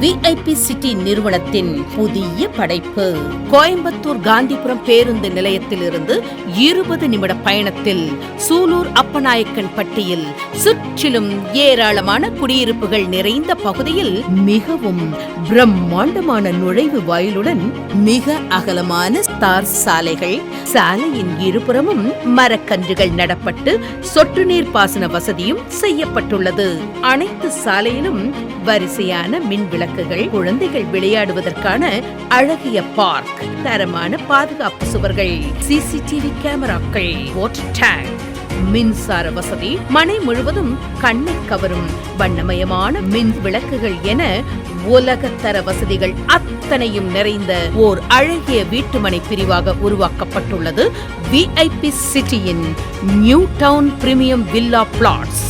VIP city நிறுவனத்தின் புதிய படைப்பு. கோயம்புத்தூர் காந்திபுரம் பேருந்து நிலையத்திலிருந்து 20 நிமிட பயணத்தில் சூலூர் அப்பநாயக்கன் பட்டியில் சுற்றிலும் ஏராளமான குடியிருப்புகள் நிறைந்த பகுதியில் மிகவும் பிரம்மாண்டமான நுழைவு வாயிலுடன் மிக அகலமான தார் சாலைகள், சாலையின் இருபுறமும் மரக்கன்றுகள் நடப்பட்டு சொட்டு நீர் பாசன வசதியும் செய்யப்பட்டுள்ளது. அனைத்து சாலையிலும் வரிசையான மின் விளக்குகள், குழந்தைகள் விளையாடுவதற்கான அழகிய பார்க், தரமான பாதுகாப்பு சுவர்கள், CCTV கேமராக்கள், வாட்டர் டேங்க், மின்சார வசதி, மனை முழுவதும் கண்ணை கவரும் வண்ணமயமான மின் விளக்குகள் என உலகத்தர வசதிகள் அத்தனையும் நிறைந்த ஓர் அழகிய வீட்டுமனை பிரிவாக உருவாக்கப்பட்டுள்ளது VIP சிட்டியின் new town premium villa plots.